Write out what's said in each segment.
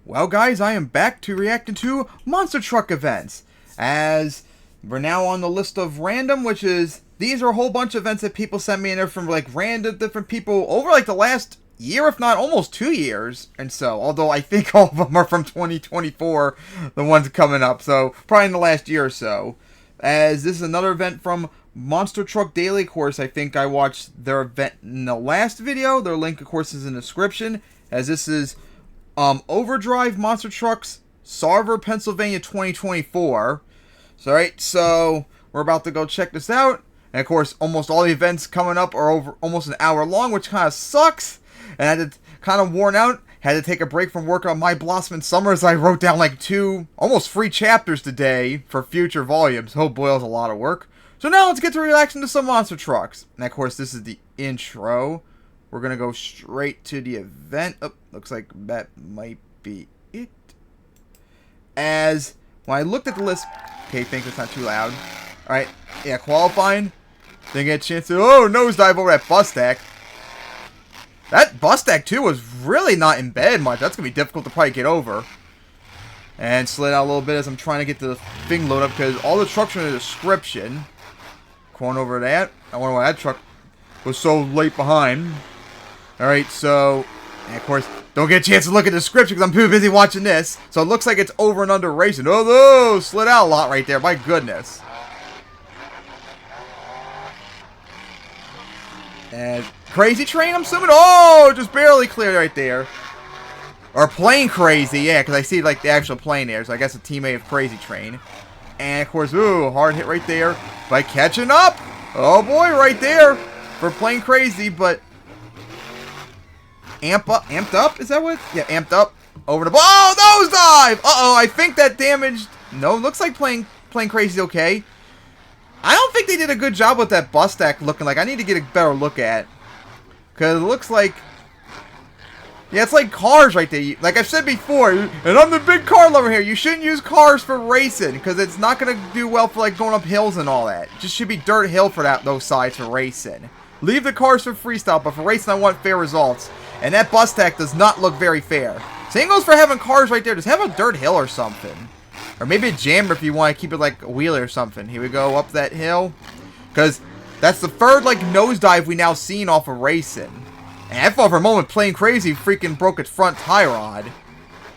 Well, guys, I am back to reacting to monster truck events. As we're now on the list of random, which is, these are a whole bunch of events that people sent me, and they're from like random different people over like the last year, if not almost 2 years. And so, although I think all of them are from 2024, the ones coming up, so probably in the last year or so. As this is another event from MonsterTruckDaily. Of course, I think I watched their event in the last video. Their link, of course, is in the description. As this is Overdrive Monster Trucks, Sarver, Pennsylvania 2024. So, alright, so we're about to go check this out. And of course, almost all the events coming up are over almost an hour long, which kind of sucks. And I had to kind of worn out. Had to take a break from working on My Blossoming Summers. I wrote down like 2, almost 3 chapters today for future volumes. Oh boy, that was a lot of work. So now let's get to relaxing to some monster trucks. And of course, this is the intro. We're going to go straight to the event. Oh, looks like that might be it. As when I looked at the list, okay, think it's not too loud. Alright, yeah, qualifying. Didn't get a chance to, nosedive over that bus stack. That bus stack, too, was really not embedded much. That's going to be difficult to probably get over. And slid out a little bit as I'm trying to get the thing loaded up, because all the trucks are in the description. Going over that. I wonder why that truck was so late behind. Alright, so, and of course, don't get a chance to look at the description because I'm too busy watching this. So it looks like it's over and under racing. Oh, no! Slid out a lot right there. My goodness. And Crazy Train, I'm assuming. Oh, just barely cleared right there. Or Plane Crazy, yeah, because I see like the actual plane there. So I guess a teammate of Crazy Train. And of course, ooh, hard hit right there by catching up. Oh boy, right there for Plane Crazy, but amped up. Is that what? Yeah, amped up over the ball. Oh, nosedive! Uh-oh, I think that damaged. No, looks like Plane Crazy okay. I don't think they did a good job with that bus stack looking like. I need to get a better look at. Because it looks like, yeah, it's like cars right there. Like I've said before, and I'm the big car lover here, you shouldn't use cars for racing. Because it's not going to do well for like going up hills and all that. It just should be dirt hill for those sides for racing. Leave the cars for freestyle, but for racing I want fair results. And that bus stack does not look very fair. Same goes for having cars right there. Just have a dirt hill or something. Or maybe a jammer if you want to keep it like a wheelie or something. Here we go, up that hill. Because that's the third, like, nosedive we now seen off of racing. And I thought for a moment Plane Crazy freaking broke its front tie rod.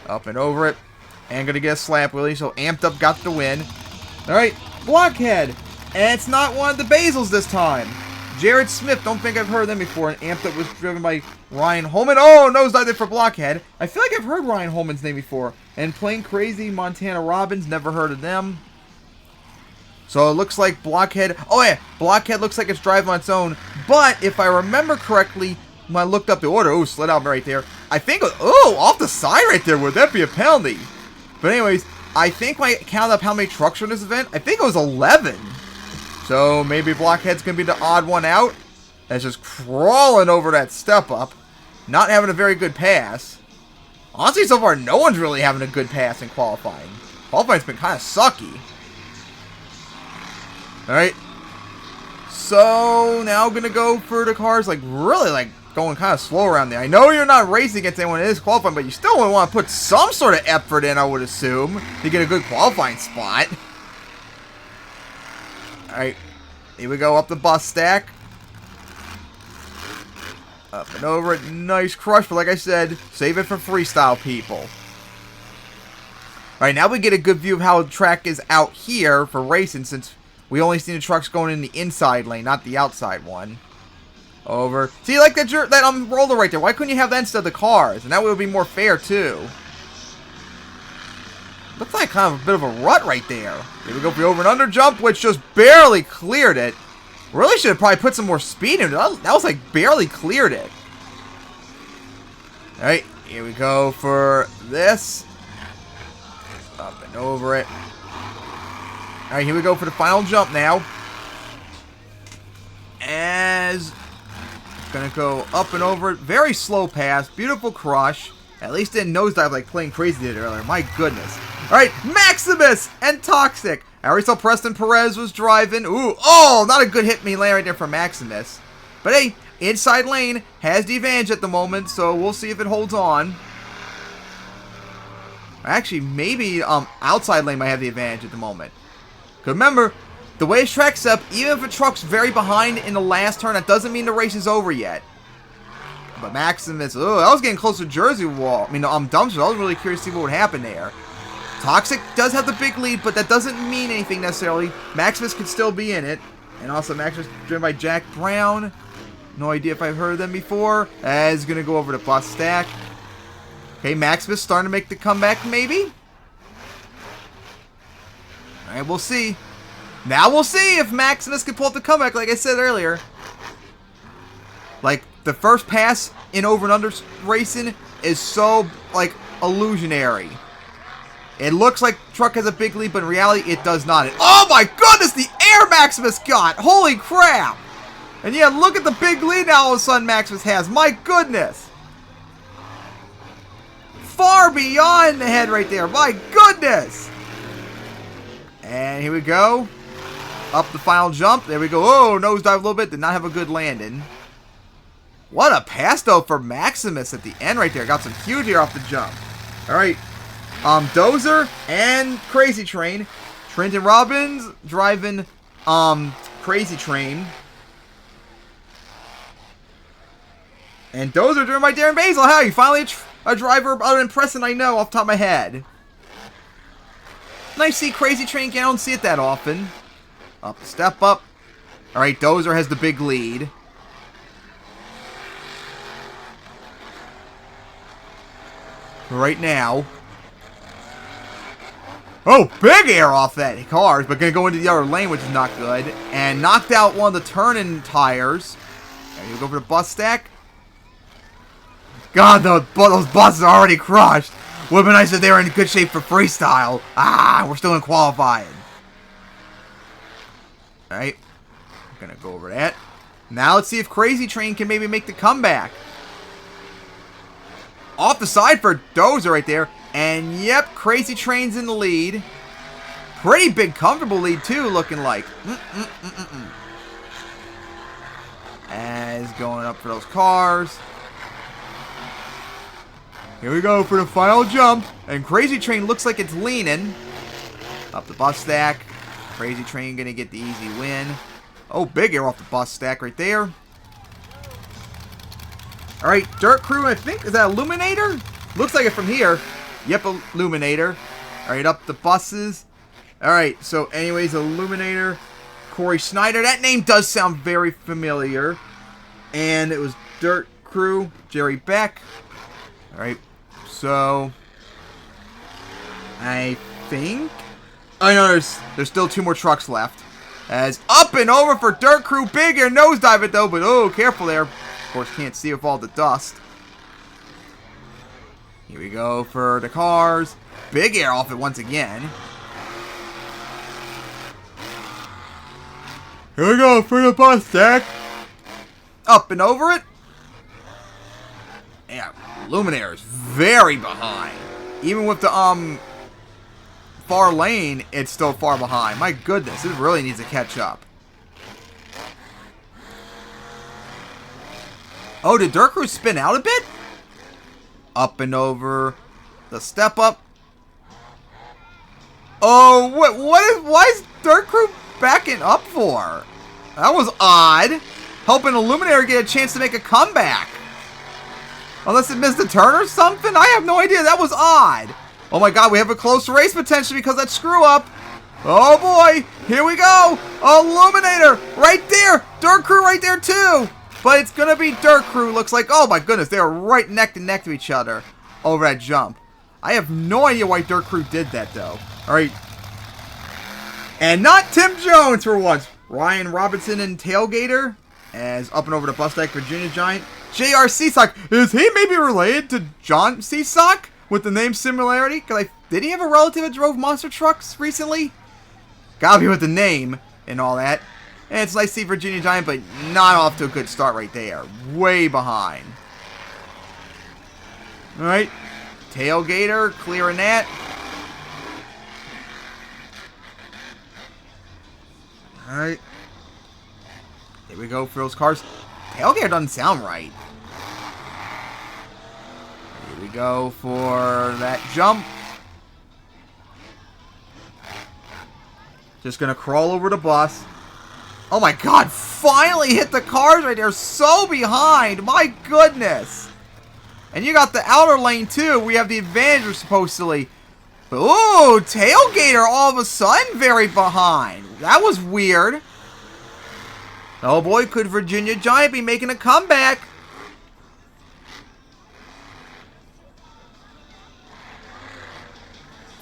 Up and over it. And gonna get a slap wheelie, so amped up got the win. Alright, Blockhead. And it's not one of the Basils this time. Jared Smith, don't think I've heard of them before. And amped up was driven by Ryan Holman. Oh, nosedive there for Blockhead. I feel like I've heard Ryan Holman's name before. And Plane Crazy, Montana Robbins, never heard of them. So it looks like Blockhead. Oh yeah, Blockhead looks like it's driving on its own. But if I remember correctly, when I looked up the order, oh, slid out right there. I think, oh, off the side right there. Would that be a penalty? But anyways, I think when I counted up how many trucks were in this event, I think it was 11. So maybe Blockhead's going to be the odd one out. That's just crawling over that step up. Not having a very good pass. Honestly, so far, no one's really having a good pass in qualifying. Qualifying's been kind of sucky. Alright. So, now going to go for the cars, like, really, like, going kind of slow around there. I know you're not racing against anyone that is qualifying, but you still would want to put some sort of effort in, I would assume, to get a good qualifying spot. Alright. Here we go, up the bus stack. Up and over it. Nice crush, but like I said, save it for freestyle people. Alright, now we get a good view of how the track is out here for racing, since we only see the trucks going in the inside lane, not the outside one. Over. See, like that roller right there. Why couldn't you have that instead of the cars? And that would be more fair, too. Looks like kind of a bit of a rut right there. Here we go for the over and under jump, which just barely cleared it. Really should have probably put some more speed in it. That was like barely cleared it. Alright, here we go for this. Up and over it. Alright, here we go for the final jump now. As gonna go up and over it. Very slow pass. Beautiful crush. At least didn't nosedive like Plane Crazy did earlier. My goodness. Alright, Maximus and Toxic. I already saw Preston Perez was driving. Ooh, oh, not a good hit me lane right there for Maximus. But hey, inside lane has the advantage at the moment, so we'll see if it holds on. Actually, maybe outside lane might have the advantage at the moment. Because remember, the way this track's up, even if a truck's very behind in the last turn, that doesn't mean the race is over yet. But Maximus, oh, I was getting close to Jersey Wall. I mean, Dumpster, I was really curious to see what would happen there. Toxic does have the big lead, but that doesn't mean anything necessarily. Maximus could still be in it. And also Maximus driven by Jack Brown. No idea if I've heard of them before. As going to go over to Bus Stack. Okay, Maximus starting to make the comeback, maybe? Alright, we'll see. Now we'll see if Maximus can pull up the comeback, like I said earlier. Like, the first pass in over and under racing is so, like, illusionary. It looks like truck has a big lead, but in reality, it does not. Oh my goodness, the air Maximus got! Holy crap! And yeah, look at the big lead now all of a sudden Maximus has. My goodness! Far beyond the head right there. My goodness! And here we go. Up the final jump. There we go. Oh, nosedive a little bit. Did not have a good landing. What a pass, though, for Maximus at the end right there. Got some huge air off the jump. All right. Dozer and Crazy Train. Trenton Robbins driving Crazy Train. And Dozer driven by Darren Basil. How you finally a driver other than Preston I know off the top of my head. Nice to see Crazy Train. I don't see it that often. Up, step up. Alright, Dozer has the big lead. Right now. Oh, big air off that cars, but gonna go into the other lane, which is not good. And knocked out one of the turning tires. And you go for the Bus Stack. God, those buses are already crushed. Would have been nice if they were in good shape for freestyle. Ah, we're still in qualifying. Alright. I'm gonna go over that. Now let's see if Crazy Train can maybe make the comeback. Off the side for Dozer right there. And yep, Crazy Train's in the lead. Pretty big, comfortable lead too, looking like. As going up for those cars. Here we go for the final jump. And Crazy Train looks like it's leaning. Up the Bus Stack. Crazy Train gonna get the easy win. Oh, big air off the Bus Stack right there. Alright, Dirt Crew, I think, is that Illuminator? Looks like it from here. Yep, Illuminator. Alright, up the buses. Alright, so anyways, Illuminator. Corey Snyder. That name does sound very familiar. And it was Dirt Crew. Jerry Beck. Alright, so I think... Oh, no, there's still 2 more trucks left. As up and over for Dirt Crew. Big air nosedive it, though, but oh, careful there. Of course, can't see with all the dust. Here we go for the cars. Big air off it once again. Here we go for the Bus Stack. Up and over it. Yeah, Luminaire is very behind. Even with the far lane, it's still far behind. My goodness, it really needs to catch up. Oh, did Dirt Crew spin out a bit? Up and over. The step up. Oh, why is Dirt Crew backing up for? That was odd. Hoping Illuminator get a chance to make a comeback. Unless it missed a turn or something? I have no idea. That was odd. Oh my god, we have a close race potentially because of that screw up. Oh boy, here we go. Illuminator right there. Dirt Crew right there too. But it's going to be Dirt Crew, looks like. Oh my goodness, they are right neck to neck to each other over that jump. I have no idea why Dirt Crew did that, though. Alright. And not Tim Jones for once. Ryan Robinson and Tailgater. As up and over to Bus Stack, Virginia Giant. J.R. Seasock. Is he maybe related to John Seasock? With the name similarity? Did he have a relative that drove monster trucks recently? Gotta be with the name and all that. And it's nice to see Virginia Giant, but not off to a good start right there. Way behind. Alright. Tailgater, clearing that. Alright. Here we go for those cars. Tailgater doesn't sound right. Here we go for that jump. Just going to crawl over the bus. Oh my god, finally hit the cars right there. So behind. My goodness. And you got the outer lane too. We have the advantage supposedly. Ooh, Tailgater all of a sudden very behind. That was weird. Oh boy, could Virginia Giant be making a comeback?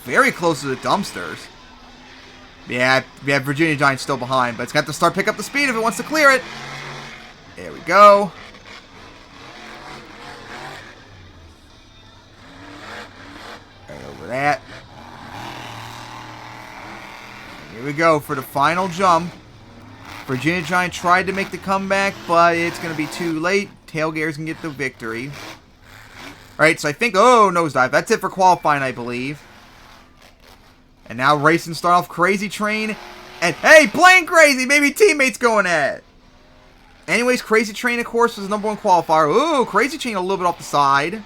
Very close to the dumpsters. Yeah, Virginia Giant still behind, but it's got to start pick up the speed if it wants to clear it. There we go. Right over that. Here we go for the final jump. Virginia Giant tried to make the comeback, but it's going to be too late. Tailgaters can get the victory. Alright, so I think... Oh, nosedive. That's it for qualifying, I believe. And now racing start off Crazy Train. And, hey, playing crazy! Maybe teammates going at it. Anyways, Crazy Train, of course, was the #1 qualifier. Ooh, Crazy Train a little bit off the side.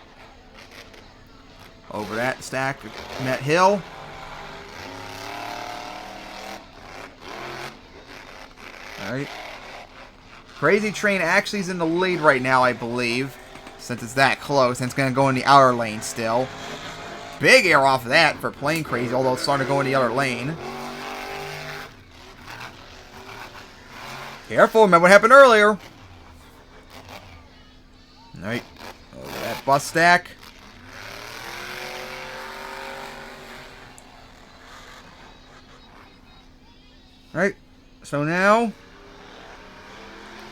Over that stack. That hill. Alright. Crazy Train actually is in the lead right now, I believe. Since it's that close. And it's going to go in the outer lane still. Big air off of that for playing crazy, although it's starting to go in the other lane. Careful, remember what happened earlier. Alright. Over that bus stack. Alright. So now...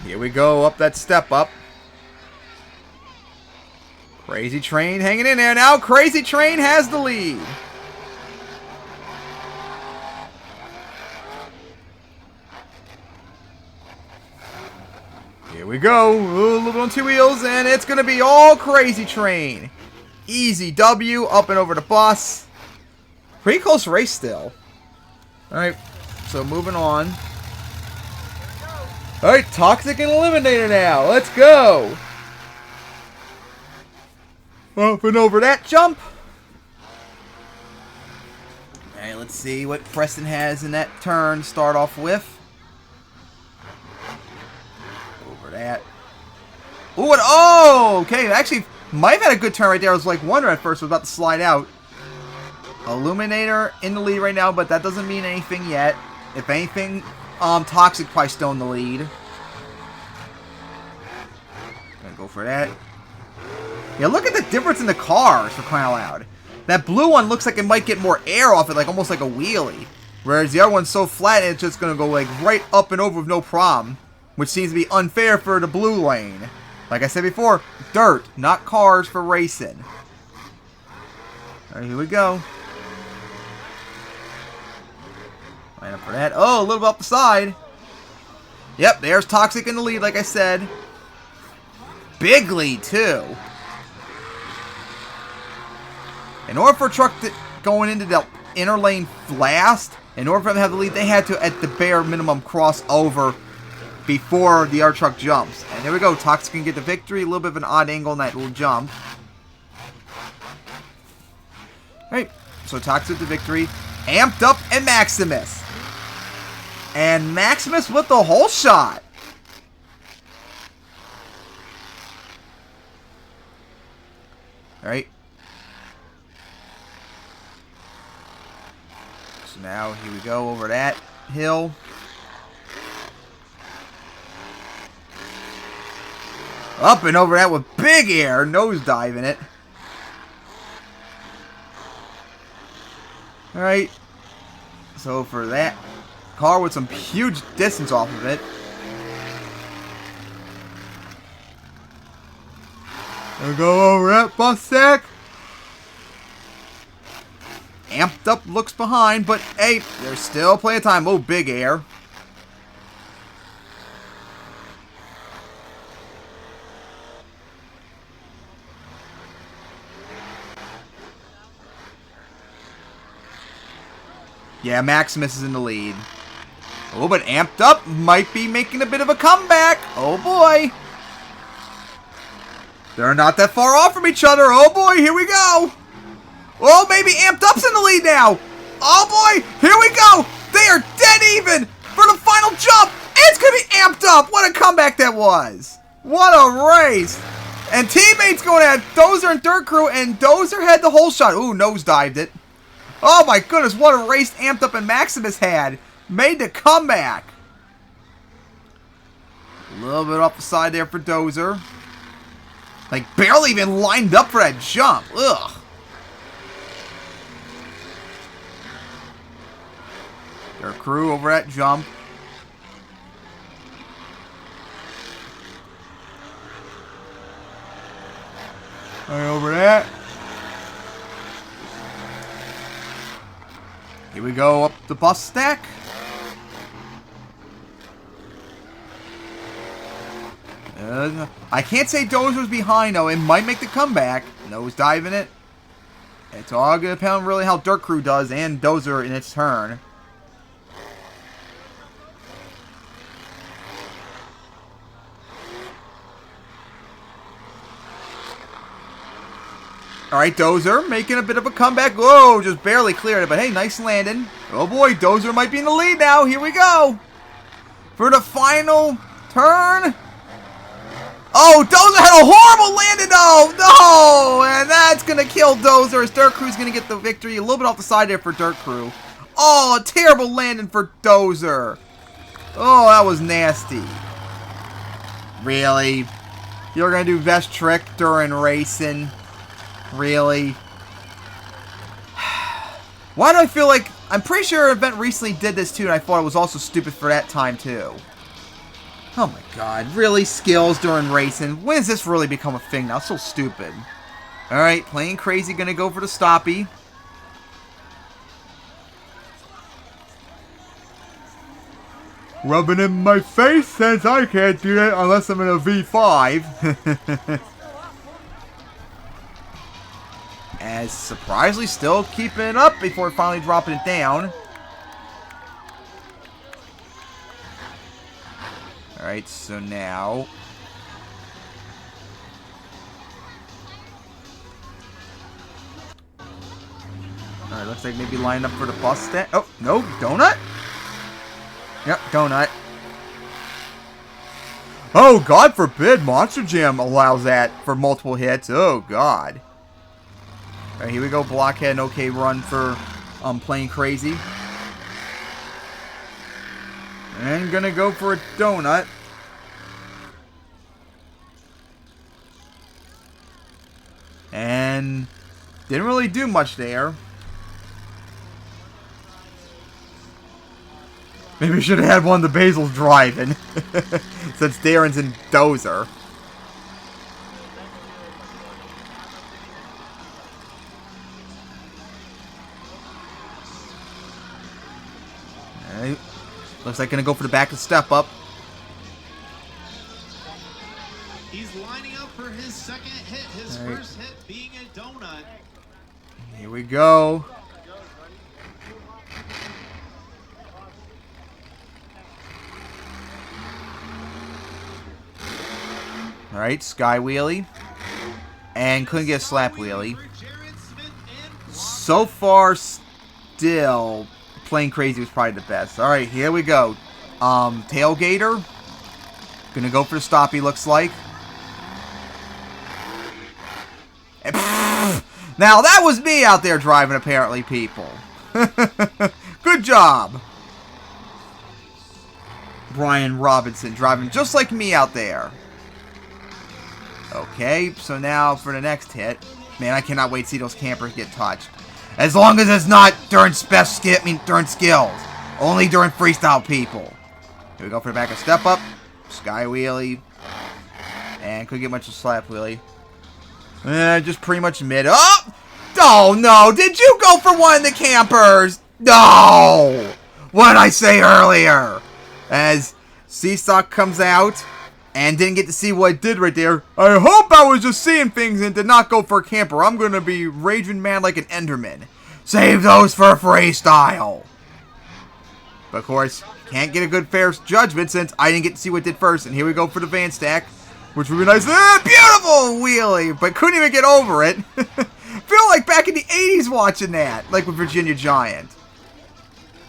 Here we go, up that step up. Crazy Train hanging in there now. Crazy Train has the lead. Here we go. Ooh, a little bit on 2 wheels, and it's going to be all Crazy Train. Easy W, up and over the bus. Pretty close race still. Alright, so moving on. Alright, Toxic and Eliminator now. Let's go. Up and over that jump. Alright, let's see what Preston has in that turn to start off with. Over that. Ooh, and oh! Okay, actually, might have had a good turn right there. I was like wondering at first, I was about to slide out. Illuminator in the lead right now, but that doesn't mean anything yet. If anything, Toxic probably still in the lead. Gonna go for that. Yeah, look at the difference in the cars, for crying out loud. That blue one looks like it might get more air off it, like almost like a wheelie. Whereas the other one's so flat, it's just gonna go like right up and over with no problem. Which seems to be unfair for the blue lane. Like I said before, dirt, not cars for racing. Alright, here we go. Line up for that. Oh, a little bit up the side. Yep, there's Toxic in the lead, like I said. Big lead, too. In order for a truck to going into the inner lane last, in order for them to have the lead, they had to, at the bare minimum, cross over before the other truck jumps. And there we go. Toxic can get the victory. A little bit of an odd angle in that little jump. Alright, so Toxic the victory. Amped Up and Maximus. And Maximus with the whole shot. Alright. So now, here we go over that hill. Up and over that with big air. Nosedive in it. Alright. So for that car with some huge distance off of it. We'll go over that bus stack. Amped Up looks behind, but hey, there's still plenty of time. Oh, big air. Yeah, Maximus is in the lead. Oh, but Amped Up might be making a bit of a comeback. Oh, boy. They're not that far off from each other. Oh, boy, here we go. Oh, maybe Amped Up's in the lead now. Oh, boy, here we go. They are dead even for the final jump. It's going to be amped up. What a comeback that was. What a race. And teammates going at Dozer and Dirt Crew, and Dozer had the whole shot. Ooh, nosedived it. Oh my goodness, what a race amped up and Maximus had. Made the comeback. A little bit off the side there for Dozer. Like, barely even lined up for that jump. Ugh. Dirt Crew over that jump. Right over that. Here we go up the bus stack. I can't say Dozer's behind though. It might make the comeback. Nose diving it. It's all going to depend on really how Dirt Crew does and Dozer in its turn. Alright, Dozer making a bit of a comeback. Whoa, just barely cleared it. But hey, nice landing. Oh boy, Dozer might be in the lead now. Here we go. For the final turn. Oh, Dozer had a horrible landing. No. And that's going to kill Dozer as Dirt Crew's going to get the victory. A little bit off the side there for Dirt Crew. Oh, a terrible landing for Dozer. Oh, that was nasty. Really? You're going to do best trick during racing? Really? Why do I feel like... I'm pretty sure an event recently did this too, and I thought it was also stupid for that time too. Oh my god. Really? Skills during racing? When has this really become a thing now? It's so stupid. Alright, playing crazy, gonna go for the stoppie. Rubbing in my face since I can't do that unless I'm in a V5. As surprisingly still keeping it up before finally dropping it down. Alright, so now... Alright, looks like maybe lined up for the bus stand. Oh, no, donut? Yep, donut. Oh, God forbid Monster Jam allows that for multiple hits. Oh, God. Alright, here we go. Blockhead, okay run for playing crazy. And gonna go for a donut. And didn't really do much there. Maybe we should have had one of the Basils driving. Since Darren's in Dozer. Alright. Looks like gonna go for the back of the step up. He's lining up for his second hit, his first hit being a donut. Here we go. Alright, sky wheelie. And couldn't get a slap wheelie. So far, still, playing crazy was probably the best. Alright, here we go. Tailgater. Gonna go for the stoppie, looks like. And, now, that was me out there driving, apparently, people. Good job. Brian Robinson driving just like me out there. Okay, so now for the next hit. Man, I cannot wait to see those campers get touched. As long as it's not during during skills. Only during freestyle people. Here we go for the back of step up. Sky wheelie. And couldn't get much of a slap wheelie. Just pretty much mid. Oh! Oh no! Did you go for one of the campers? No! What did I say earlier? As Seesaw comes out. And didn't get to see what I did right there. I hope I was just seeing things and did not go for a camper. I'm going to be raging mad like an Enderman. Save those for freestyle. But of course, can't get a good fair judgment since I didn't get to see what it did first. And here we go for the van stack. Which would be nice. Beautiful wheelie. But couldn't even get over it. Feel like back in the 80s watching that. Like with Virginia Giant.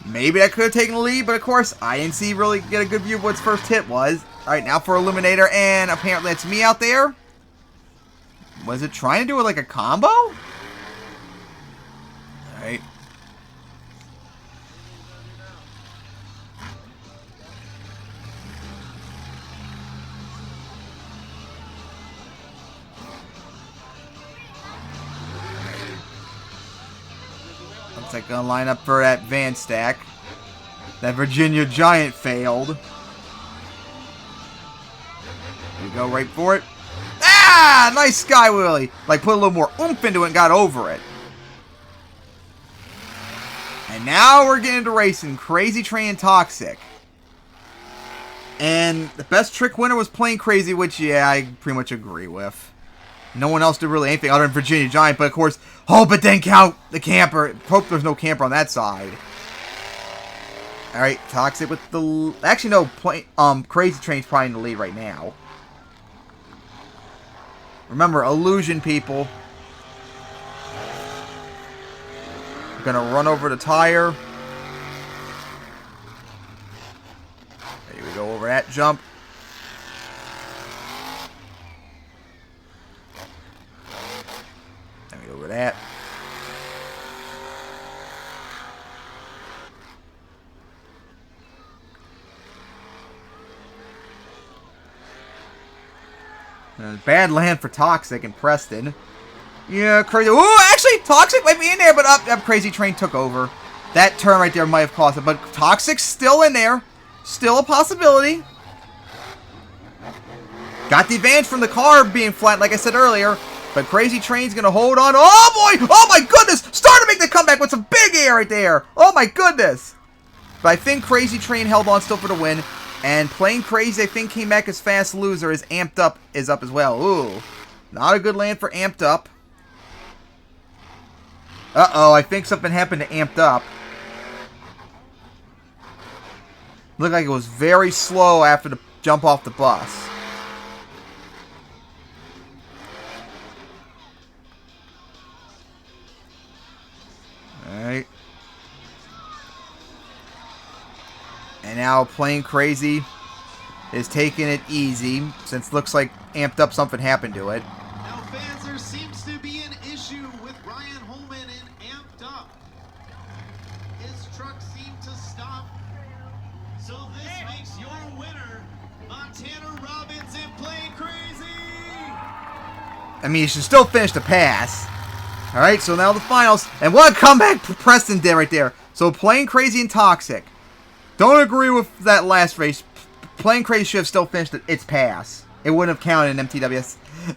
Maybe that could have taken the lead, but of course, I didn't see really get a good view of what its first hit was. Alright, now for Eliminator, and apparently it's me out there. Was it trying to do it like a combo? Alright. Looks like gonna line up for that Van stack. That Virginia Giant failed. We go right for it. Ah! Nice Sky Wheelie. Like, put a little more oomph into it and got over it. And now we're getting into racing. Crazy Train and Toxic. And the best trick winner was Plain Crazy, which, yeah, I pretty much agree with. No one else did really anything other than Virginia Giant, but of course, hope it didn't count the camper. Hope there's no camper on that side. Alright, Toxic with the... Actually, no, Crazy Train's probably in the lead right now. Remember, illusion, people. Gonna run over the tire. There we go, over that jump. Let me go over that. Bad land for Toxic and Preston. Yeah, Crazy. Ooh, actually, Toxic might be in there, but up Crazy Train took over. That turn right there might have cost it, but Toxic's still in there. Still a possibility. Got the advantage from the car being flat, like I said earlier. But Crazy Train's going to hold on. Oh, boy! Oh, my goodness! Starting to make the comeback with some big air right there. Oh, my goodness. But I think Crazy Train held on still for the win. And Plain Crazy, I think, came back as Fast Loser, as Amped Up is up as well. Ooh. Not a good land for Amped Up. Uh-oh, I think something happened to Amped Up. Looked like it was very slow after the jump off the bus. Alright. And now Plain Crazy is taking it easy, since it looks like Amped Up something happened to it. Now, fans, there seems to be an issue with Ryan Holman and Amped Up. His truck seemed to stop. So this makes your winner Montana Robbins and Plain Crazy. I mean, you should still finish the pass. Alright, so now the finals. And what a comeback Preston did right there. So Plain Crazy and Toxic. Don't agree with that last race. Plain Crazy should have still finished its pass. It wouldn't have counted in MTWS.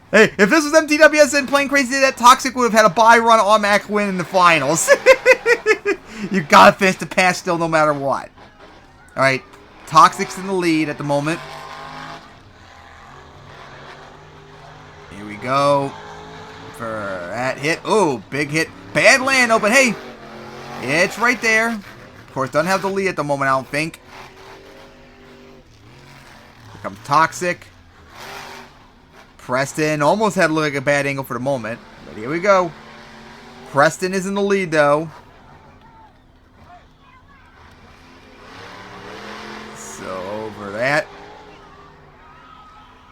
Hey, if this was MTWS and Plain Crazy did that, Toxic would have had a bye run automatic win in the finals. You gotta finish the pass still no matter what. Alright, Toxic's in the lead at the moment. Here we go. For that hit. Ooh, big hit. Bad land open. Hey, it's right there. Of course, doesn't have the lead at the moment, I don't think. Here comes Toxic. Preston almost had to look like a bad angle for the moment. But here we go. Preston is in the lead, though. So, over that.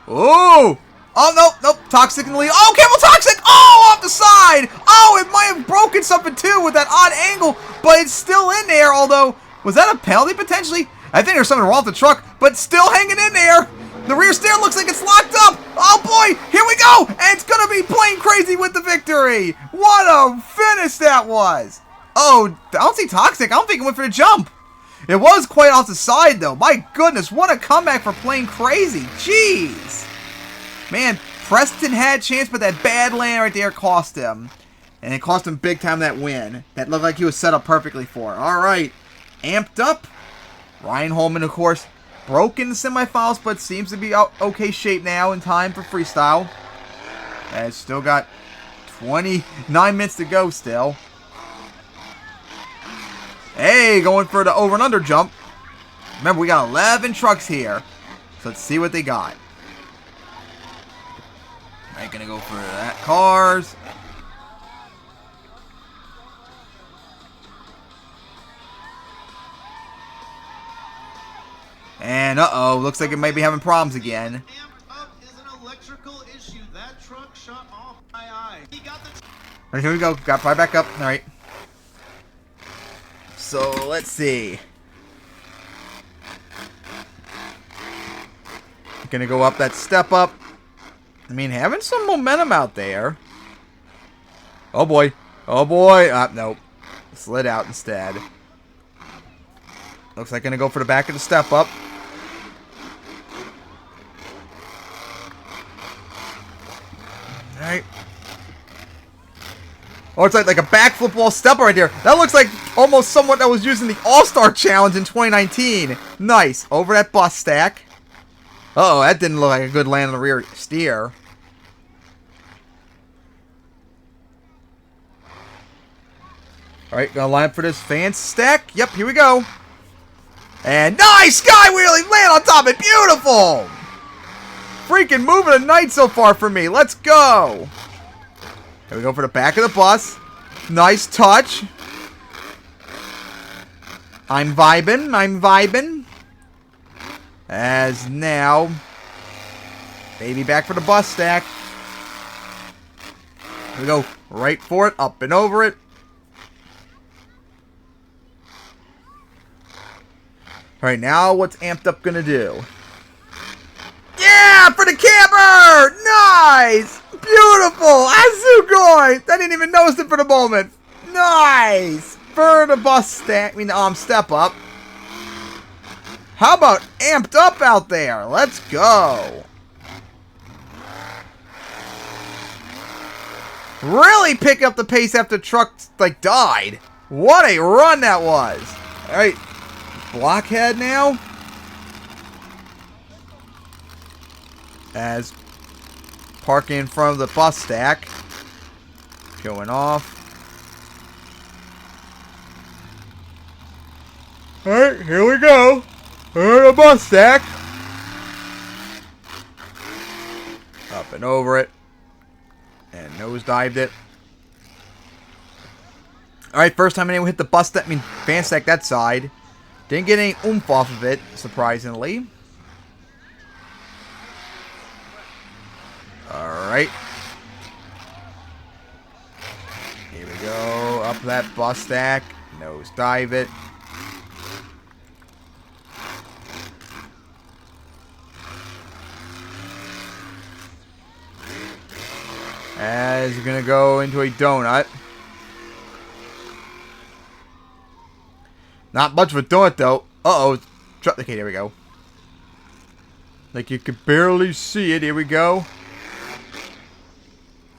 Ooh! Oh, nope. Toxic in the lead. Oh, Camel Toxic! Oh, off the side! Oh, it might have broken something, too, with that odd angle. But it's still in there, although... Was that a penalty, potentially? I think there's something wrong with the truck, but still hanging in there. The rear steer looks like it's locked up. Oh, boy! Here we go! And it's going to be Plain Crazy with the victory! What a finish that was! Oh, I don't see Toxic. I don't think it went for the jump. It was quite off the side, though. My goodness, what a comeback for Plain Crazy. Jeez. Man, Preston had a chance, but that bad land right there cost him. And it cost him big time that win. That looked like he was set up perfectly for. Alright. Amped Up. Ryan Holman, of course, broke in the semifinals, but seems to be okay shape now in time for freestyle. And it's still got 29 minutes to go still. Hey, going for the over and under jump. Remember, we got 11 trucks here. So let's see what they got. I'm gonna go for that cars. And uh-oh, looks like it might be having problems again. Amped up is an electrical issue. That truck shut off my eye. He got the Alright, here we go. Got right back up. Alright. So, let's see. Gonna go up that step up. I mean, having some momentum out there. Oh boy. Oh boy. Nope. Slid out instead. Looks like gonna go for the back of the step up. Alright. Oh, it's like a backflip wall step right there. That looks like almost someone that was using the All-Star Challenge in 2019. Nice. Over that bus stack. Uh-oh, that didn't look like a good land on the rear steer. Alright, gonna line up for this fan stack. Yep, here we go. And nice! Sky wheelie! Land on top of it! Beautiful! Freaking moving the night so far for me. Let's go! Here we go for the back of the bus. Nice touch. I'm vibing. I'm vibing. As now, baby back for the bus stack. Here we go. Right for it. Up and over it. Alright, now what's Amped Up gonna do? Yeah! For the camper! Nice! Beautiful! Azugoi! I didn't even notice it for the moment. Nice! For the bus stack, step up. How about Amped Up out there? Let's go. Really pick up the pace after the truck, died. What a run that was. Alright. Blockhead now. As parking in front of the bus stack. Going off. Alright, here we go. The bus stack. Up and over it. And nosedived it. Alright, first time anyone hit the bus stack, fan stack that side. Didn't get any oomph off of it, surprisingly. Alright. Here we go. Up that bus stack. Nosedive it. As you're going to go into a donut. Not much of a donut, though. Uh-oh. Okay, there we go. Like you could barely see it. Here we go.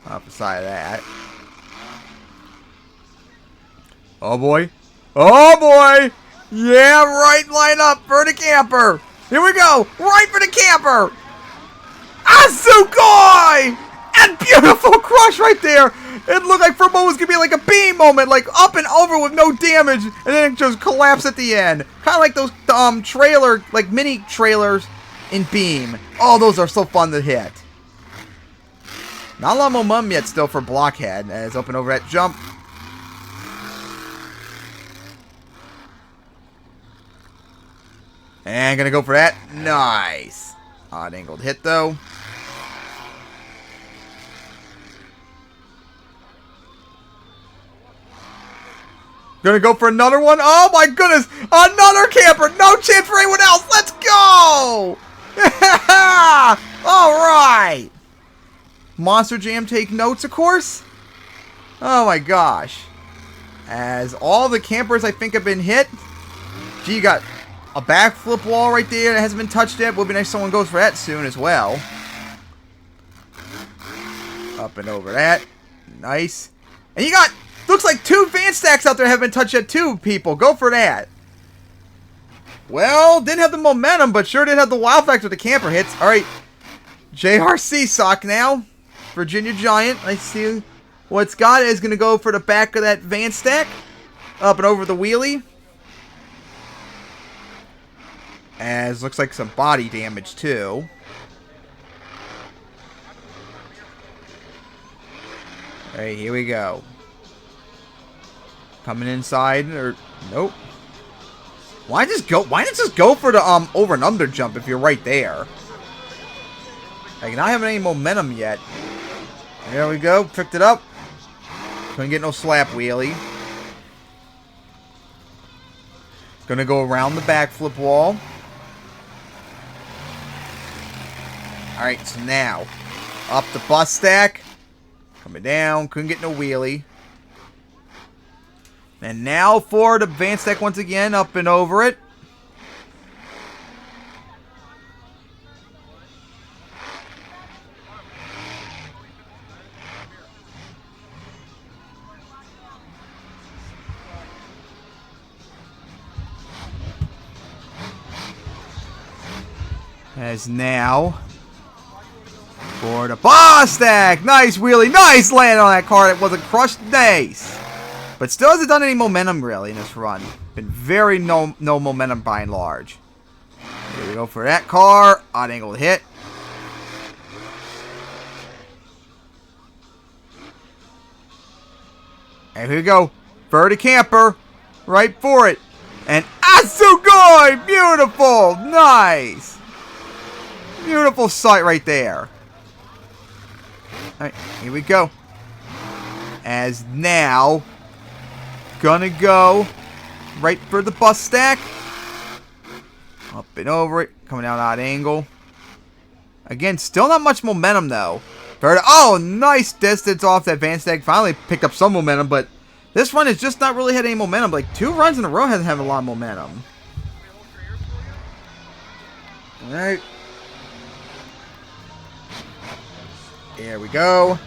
Off the side of that. Oh, boy. Oh, boy. Yeah, right line up for the camper. Here we go. Right for the camper. Azugoi! And beautiful crush right there. It looked like for a moment it was going to be like a beam moment. Like up and over with no damage. And then it just collapsed at the end. Kind of like those trailer, like mini trailers in Beam. Oh, those are so fun to hit. Not a lot of momentum yet still for Blockhead. As up and over that jump. And going to go for that. Nice. Odd angled hit though. Gonna go for another one. Oh my goodness. Another camper. No chance for anyone else. Let's go. Alright. Monster Jam take notes, of course. Oh my gosh. As all the campers I think have been hit. Gee, you got a backflip wall right there that hasn't been touched yet. Would be nice if someone goes for that soon as well. Up and over that. Nice. And you got... Looks like 2 fan stacks out there have been touched yet too, people. Go for that. Well, didn't have the momentum, but sure did have the wow factor with the camper hits. Alright. JRC sock now. Virginia Giant. I see what's got is going to go for the back of that van stack. Up and over the wheelie. As looks like some body damage too. Alright, here we go. Coming inside, or nope. Why not just go for the over and under jump if you're right there? Like, not having any momentum yet. There we go. Picked it up. Couldn't get no slap wheelie. Gonna go around the backflip wall. Alright, so now up the bus stack. Coming down. Couldn't get no wheelie. And now for the advanced stack once again. Up and over it. As now for the boss stack. Nice wheelie. Nice land on that car. It wasn't crushed. Nice. But still hasn't done any momentum really in this run. Been very no momentum by and large. Here we go for that car. Odd angle hit. And here we go. For the camper. Right for it. And Asugoi! Beautiful. Nice. Beautiful sight right there. Alright, here we go. As now, gonna go right for the bus stack. Up and over it. Coming down odd angle. Again, still not much momentum though. Oh, nice distance off that advanced stack. Finally picked up some momentum, but this run has just not really had any momentum. Like 2 runs in a row hasn't had a lot of momentum. Alright. There we go.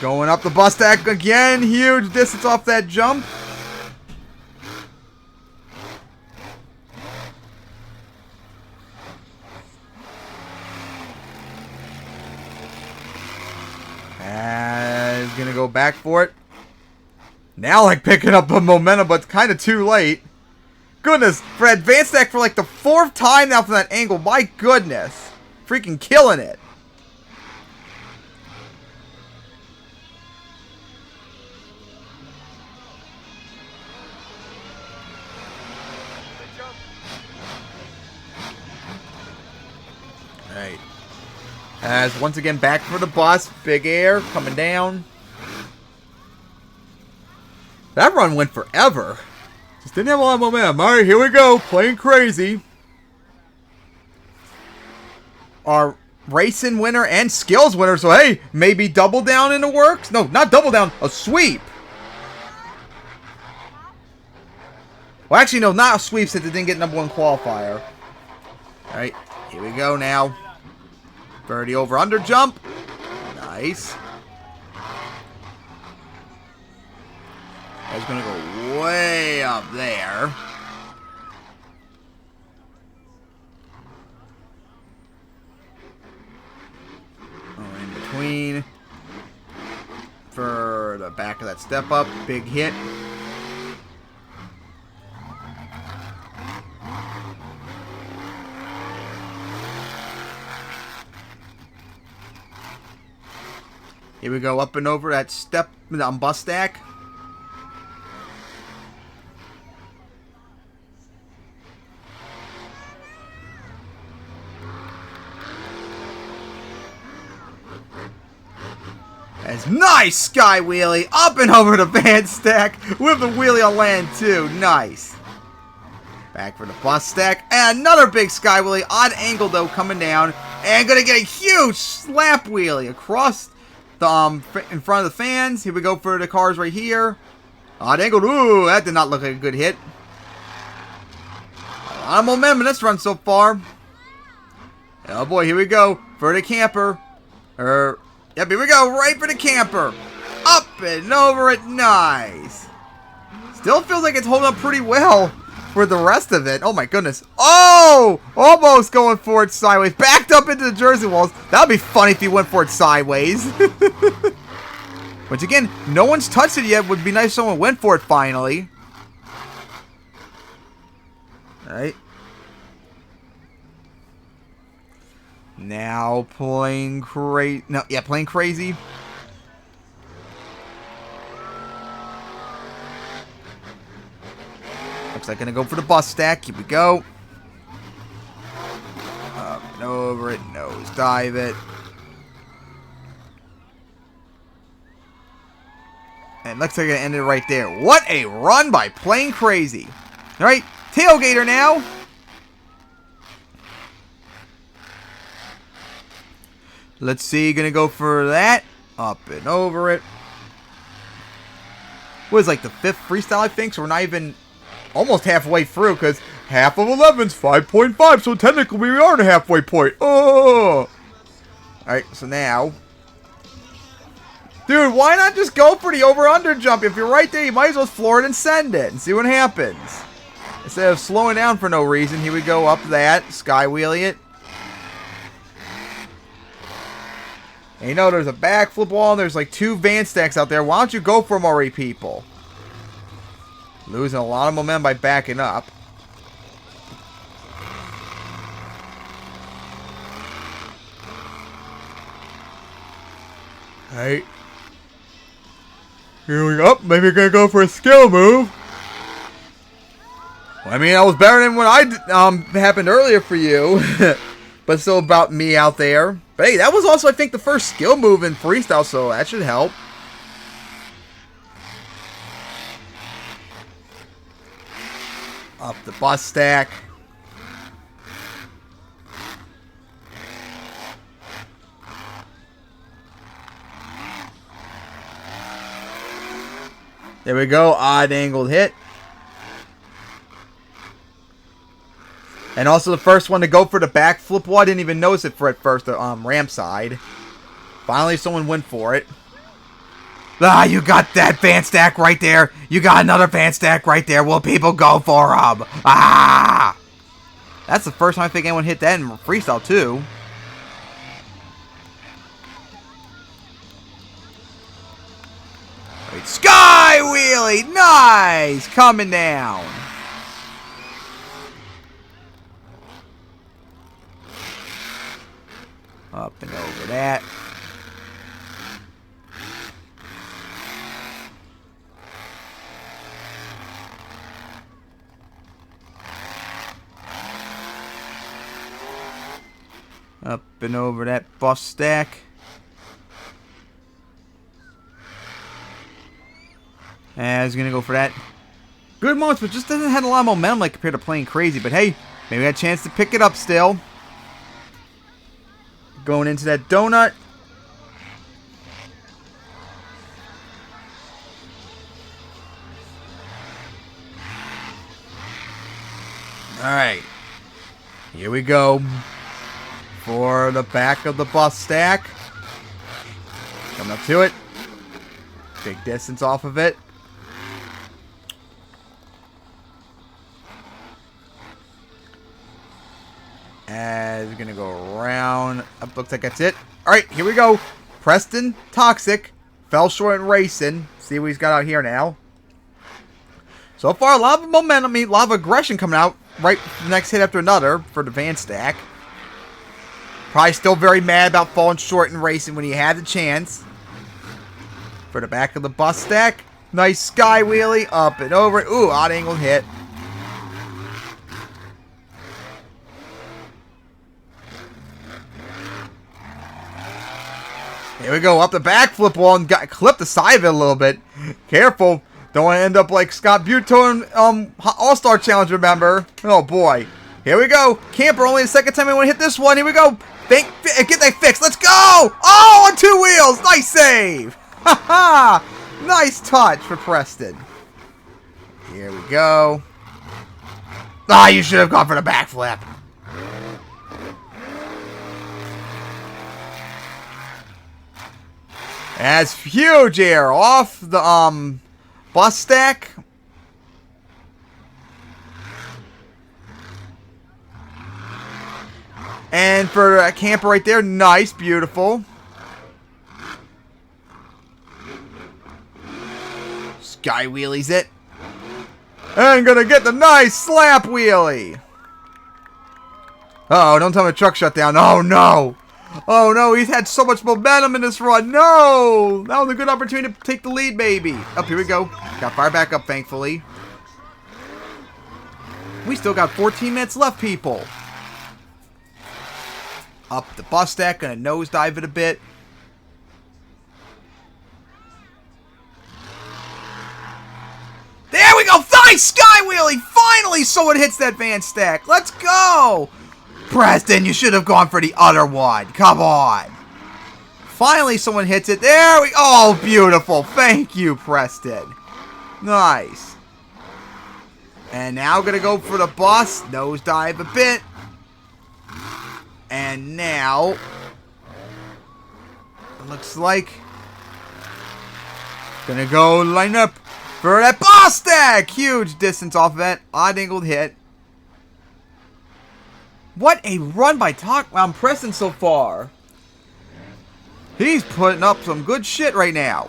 Going up the bus stack again. Huge distance off that jump. And gonna go back for it. Now like picking up the momentum, but it's kind of too late. Goodness, for advanced stack for like the 4th time now from that angle. My goodness. Freaking killing it. Alright. As once again back for the bus. Big air coming down. That run went forever. Just didn't have a lot of momentum. Alright, here we go. Playing crazy. Our racing winner and skills winner. So, hey, maybe double down in the works? No, not double down. A sweep. Well, actually, no, not a sweep since it didn't get #1 qualifier. Alright, here we go now. Birdie over under jump. Nice. That's going to go way up there. Between for the back of that step up. Big hit. Here we go up and over that step on bus stack. As nice sky wheelie up and over the van stack with the wheelie on land too. Nice. Back for the bus stack. And another big sky wheelie. Odd angle though coming down. And gonna get a huge slap wheelie across the in front of the fans. Here we go for the cars right here. Odd angle. Ooh, that did not look like a good hit. A lot of momentum in this run so far. Oh boy, here we go for the camper. Yep, here we go. Right for the camper. Up and over it. Nice. Still feels like it's holding up pretty well for the rest of it. Oh, my goodness. Oh! Almost going for it sideways. Backed up into the jersey walls. That would be funny if he went for it sideways. Which, again, no one's touched it yet. Would be nice if someone went for it finally. Alright. Now playing crazy. No, yeah, playing crazy. Looks like gonna go for the bus stack. Here we go. Up and over it. Nose dive it. And looks like it ended right there. What a run by Plain Crazy. Alright, tailgater now. Let's see, gonna go for that. Up and over it. What is like the 5th freestyle, I think? So we're not even almost halfway through, because half of 11's 5.5, so technically we are in a halfway point. Oh! Alright, so now... Dude, why not just go for the over-under jump? If you're right there, you might as well floor it and send it and see what happens. Instead of slowing down for no reason, here we go up that, sky wheelie it. And you know, there's a backflip wall, and there's like 2 van stacks out there. Why don't you go for them already, people? Losing a lot of momentum by backing up. Alright. Here we go. Maybe we're gonna go for a skill move. Well, I mean, that was better than what happened earlier for you. But it's still about me out there. But hey, that was also, I think, the first skill move in freestyle, so that should help. Up the bus stack. There we go, odd angled hit. And also the first one to go for the backflip wall. I didn't even notice it for at first, the ramp side. Finally, someone went for it. Ah, you got that fan stack right there. You got another fan stack right there. Will people go for them? Ah! That's the first time I think anyone hit that in freestyle, too. Right, sky wheelie! Nice! Coming down. Up and over that. Up and over that bus stack. And I was going to go for that. Good moments, but just doesn't have a lot of momentum like compared to Plain Crazy. But hey, maybe we got a chance to pick it up still. Going into that donut. Alright. Here we go. For the back of the bus stack. Coming up to it. Big distance off of it. As we're going to go around. Up, looks like that's it. Alright, here we go. Preston, Toxic. Fell short in racing. See what he's got out here now. So far, a lot of momentum, a lot of aggression coming out. Right, next hit after another for the van stack. Probably still very mad about falling short in racing when he had the chance. For the back of the bus stack. Nice sky wheelie. Up and over. Ooh, odd angle hit. Here we go, up the backflip wall and clipped the side of it a little bit. Careful. Don't want to end up like Scott Butone, All-Star Challenge, remember? Oh, boy. Here we go. Camper, only the second time I want to hit this one. Here we go. Get that fixed. Let's go. Oh, on 2 wheels. Nice save. Ha ha. Nice touch for Preston. Here we go. Ah, you should have gone for the backflip. That's huge air off the bus stack. And for a camper right there, nice, beautiful. Sky wheelies it. And gonna get the nice slap wheelie. Uh oh, don't tell me the truck shut down. Oh no. Oh no, he's had so much momentum in this run. No! That was a good opportunity to take the lead, baby. Up, here we go. Got fire back up, thankfully. We still got 14 minutes left, people. Up the bus deck. Gonna nosedive it a bit. There we go! Nice sky wheelie! Finally someone hits that van stack. Let's go! Preston, you should have gone for the other one. Come on. Finally someone hits it. There we go. Oh, beautiful. Thank you, Preston. Nice. And now going to go for the bus. Nosedive a bit. And now, it looks like, going to go line up for that bus stack. Huge distance off of that. Odd angled hit. What a run by Preston so far. He's putting up some good shit right now.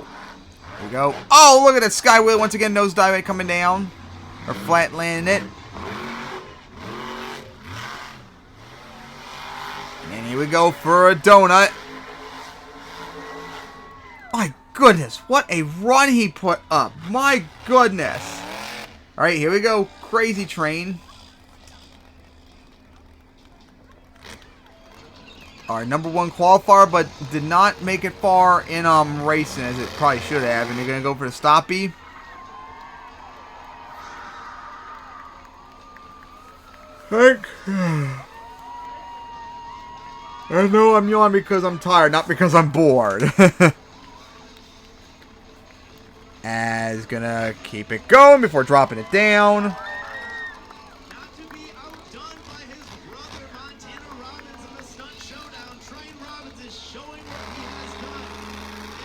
There we go. Oh, look at that sky wheel once again. Nosedive coming down. Or flat landing it. And here we go for a donut. My goodness. What a run he put up. My goodness. Alright, here we go. Crazy train. Our #1 qualifier, but did not make it far in racing as it probably should have. And you're gonna go for the stoppie. I know I'm yawning because I'm tired, not because I'm bored. As gonna keep it going before dropping it down.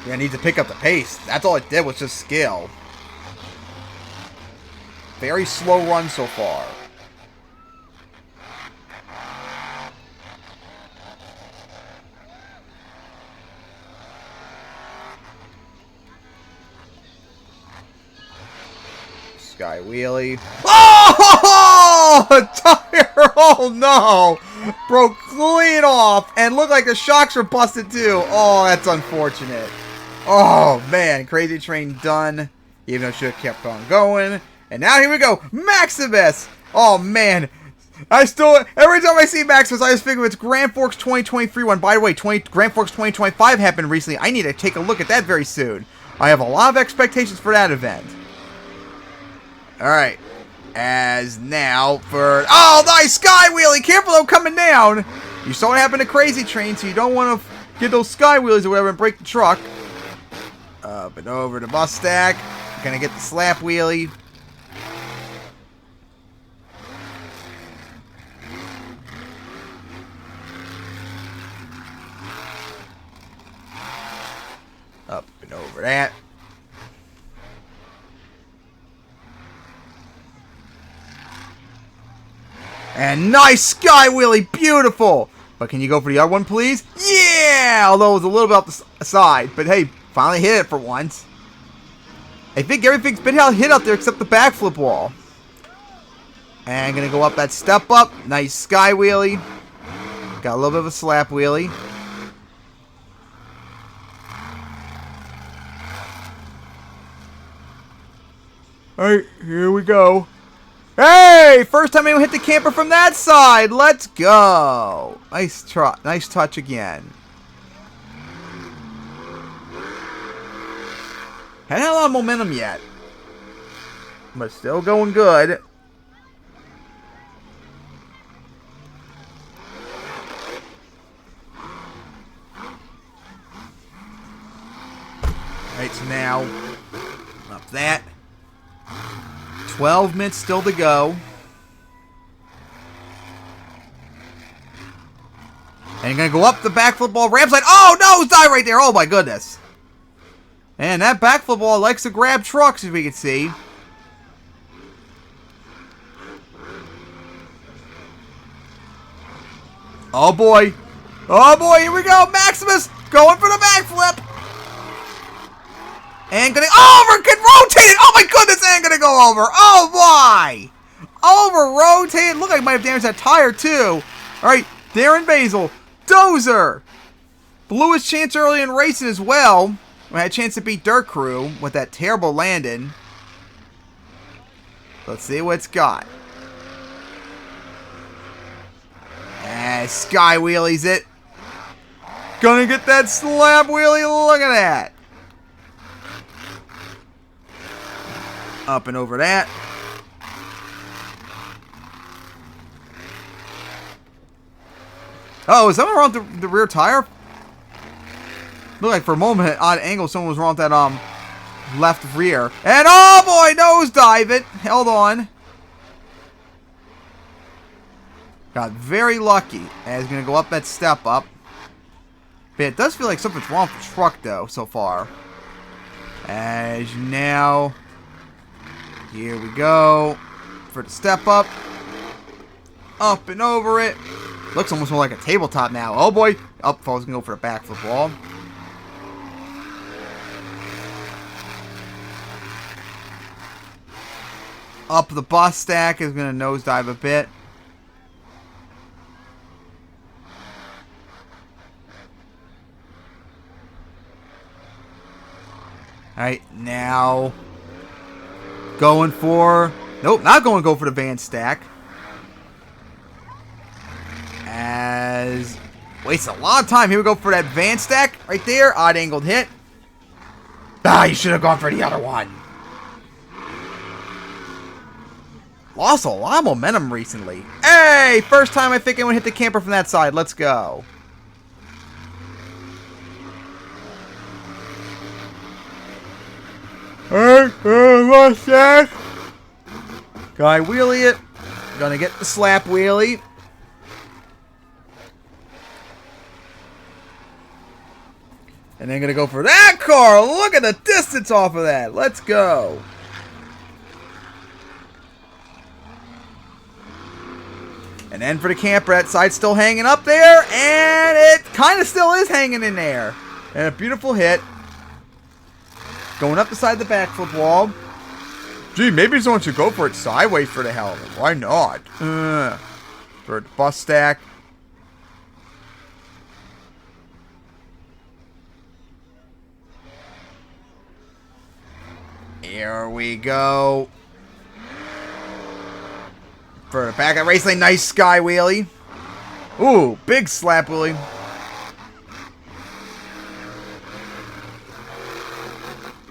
Yeah, I need to pick up the pace. That's all it did was just skill. Very slow run so far. Sky wheelie. Oh! Tire! Oh no! Broke clean off and looked like the shocks were busted too. Oh, that's unfortunate. Oh man, crazy train done. Even though it should have kept on going. And now here we go, Maximus. Oh man, every time I see Maximus, I just figure it's Grand Forks 2023 one. By the way, Grand Forks 2025 happened recently. I need to take a look at that very soon. I have a lot of expectations for that event. All right, as now for nice sky wheelie. Careful though, coming down. You saw what happened to Crazy Train, so you don't want to get those sky wheelies or whatever and break the truck. Up and over the bus stack. Gonna get the slap wheelie. Up and over that. And nice sky wheelie, beautiful. But can you go for the other one, please? Yeah! Although it was a little bit off the side, but hey, finally hit it for once. I think everything's been hit up there except the backflip wall. And gonna go up that step up. Nice sky wheelie. Got a little bit of a slap wheelie. Alright, here we go. Hey! First time anyone hit the camper from that side. Let's go. Nice touch again. Hadn't had a lot of momentum yet. But still going good. Alright, so now up that. 12 minutes still to go. And you're going to go up the backflip ball ramp side. Oh, no! Die right there. Oh, my goodness. And that backflip ball likes to grab trucks, as we can see. Oh, boy. Oh, boy. Here we go. Maximus going for the backflip. And gonna can rotate it. Oh my goodness, and gonna go over. Oh my! Over rotated. Look like I might have damaged that tire too. Alright, Darren Basil. Dozer. Blew his chance early in racing as well. I had a chance to beat Dirt Crew with that terrible landing. Let's see what it's got. And sky wheelies it. Gonna get that slap wheelie. Look at that. Up and over that. Oh, is someone wrong with the rear tire? Looked like for a moment, at odd angle, someone was wrong with that left rear. And oh boy, nosedive it. Held on. Got very lucky. And he's going to go up that step up. But it does feel like something's wrong with the truck, though, so far. As now, here we go. For the step up. Up and over it. Looks almost more like a tabletop now. Oh boy. Up, I was going to go for a backflip wall. Up the bus stack is going to nosedive a bit. Alright, now going for... Nope, not going to go for the van stack. As... Wastes a lot of time. Here we go for that van stack right there. Odd angled hit. Ah, you should have gone for the other one. Lost a lot of momentum recently. Hey! First time I think anyone hit the camper from that side. Let's go. Alright, mustache. Guy wheelie it. Gonna get the slap wheelie. And then gonna go for that car. Look at the distance off of that. Let's go. And then for the camper, that side's still hanging up there. And it kind of still is hanging in there. And a beautiful hit. Going up the side of the backflip wall. Gee, maybe someone should go for it sideways for the hell of it. Why not? For the bus stack. Here we go. For the back of race lane, nice sky wheelie. Ooh, big slap wheelie.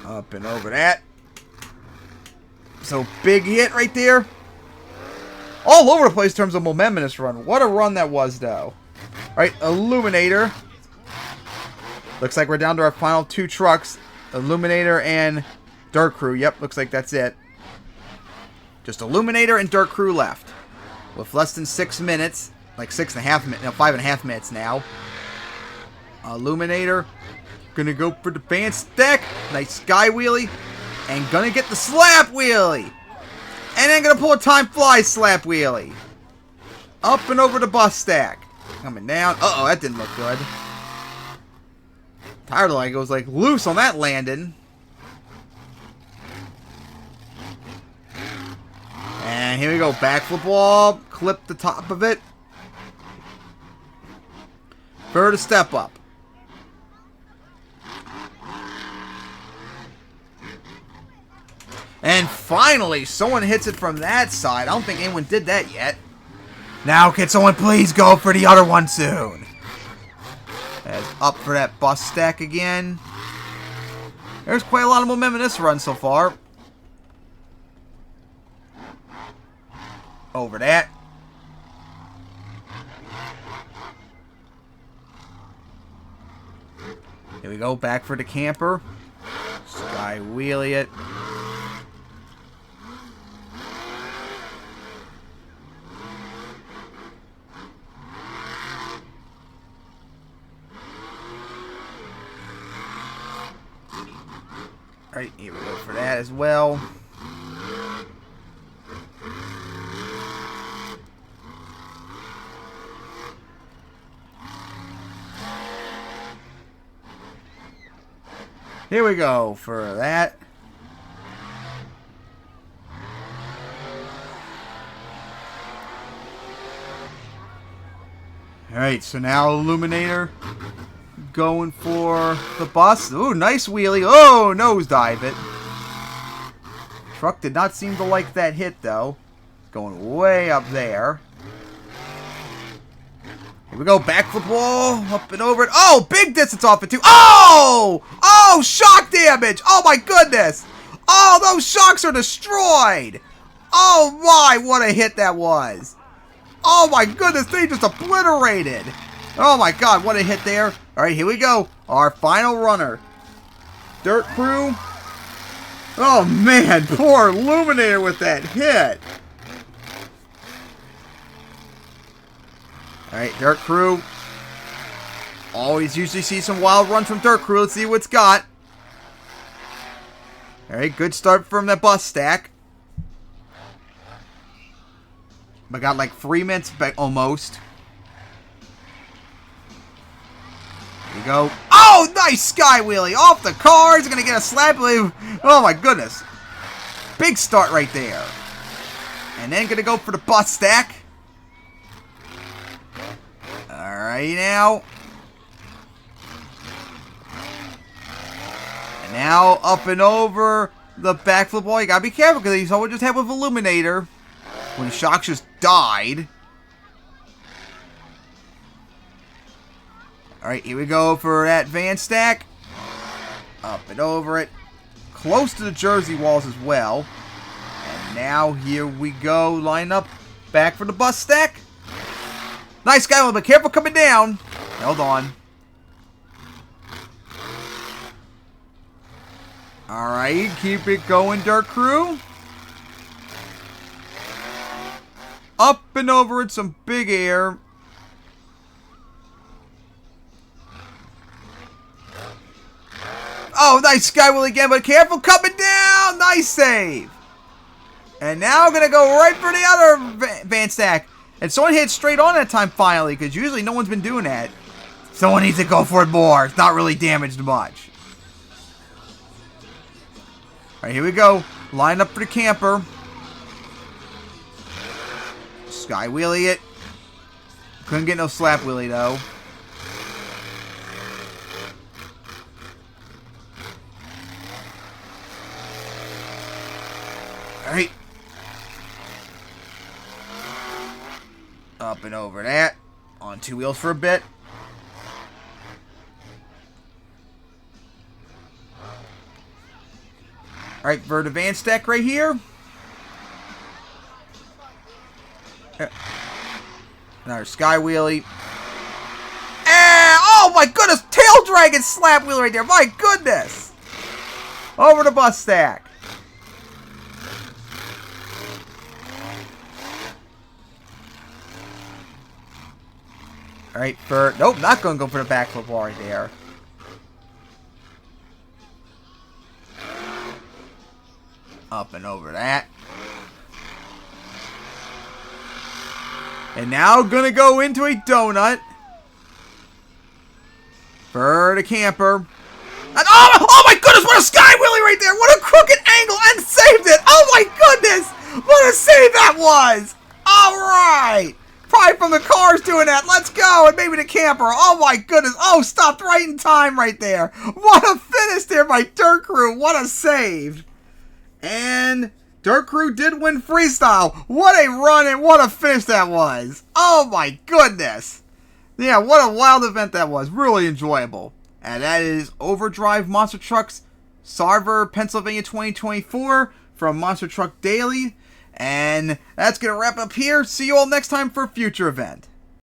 Up and over that. So big hit right there. All over the place in terms of momentum in this run. What a run that was, though. Alright, Illuminator. Looks like we're down to our final two trucks. Illuminator and Dirt Crew. Yep, looks like that's it. Just Illuminator and Dirt Crew left. With less than 6 minutes. Like 6.5 minutes. No, 5.5 minutes now. Illuminator. Gonna go for the van stack. Nice sky wheelie. And gonna get the slap wheelie. And then gonna pull a time fly slap wheelie. Up and over the bus stack. Coming down. Uh-oh, that didn't look good. Tire line goes like loose on that landing. And here we go. Backflip wall. Clip the top of it. For the step up. And finally, someone hits it from that side. I don't think anyone did that yet. Now, can someone please go for the other one soon? That's up for that bus stack again. There's quite a lot of momentum in this run so far. Over that. Here we go, back for the camper. Sky wheelie it. Alright, here we go for that as well. Here we go for that. Alright, so now Illuminator going for the bus. Ooh, nice wheelie. Oh, nosedive it. Truck did not seem to like that hit, though. Going way up there. Here we go. Backflip wall. Up and over it. Oh, big distance off it too. Oh! Oh, shock damage. Oh my goodness. Oh, those shocks are destroyed. Oh my, what a hit that was. Oh my goodness, they just obliterated. Oh my god, what a hit there. Alright, here we go. Our final runner. Dirt Crew. Oh man, poor Illuminator with that hit. Alright, Dirt Crew. Always usually see some wild runs from Dirt Crew. Let's see what's got. Alright, good start from that bus stack. But got like 3 minutes back almost. Here we go. Oh, nice sky wheelie off the cars. Gonna get a slap wheelie. Oh my goodness. Big start right there. And then gonna go for the bus stack. Alright now. And now up and over the backflip wall. You gotta be careful because he's always just had with Illuminator. When Shocks just died. Alright, here we go for that van stack. Up and over it. Close to the Jersey walls as well. And now here we go. Line up. Back for the bus stack. Nice guy, but careful coming down. Hold on. Alright, keep it going, Dirt Crew. Up and over it, some big air. Oh, nice sky wheel again, but careful coming down. Nice save. And now going to go right for the other van stack. And someone hit straight on that time finally, because usually no one's been doing that. Someone needs to go for it more. It's not really damaged much. Alright, here we go. Line up for the camper. Sky wheelie it. Couldn't get no slap wheelie though. Alright. Up and over that. On 2 wheels for a bit. Alright, for the van stack right here. Another sky wheelie. And, oh my goodness! Tail dragon slap wheel right there. My goodness! Over the bus stack. Alright, for... Nope, not going to go for the backflip wall right there. Up and over that. And now gonna go into a donut. For the camper. And oh my goodness, what a sky wheelie right there! What a crooked angle and saved it! Oh my goodness! What a save that was! Alright! Probably from the cars doing that. Let's go! And maybe the camper. Oh my goodness. Oh, stopped right in time right there. What a finish there by Dirt Crew. What a save. And Dirt Crew did win freestyle. What a run and what a finish that was. Oh my goodness. Yeah, what a wild event that was. Really enjoyable. And that is Overdrive Monster Trucks Sarver, Pennsylvania 2024 from Monster Truck Daily. And that's going to wrap up here. See you all next time for a future event.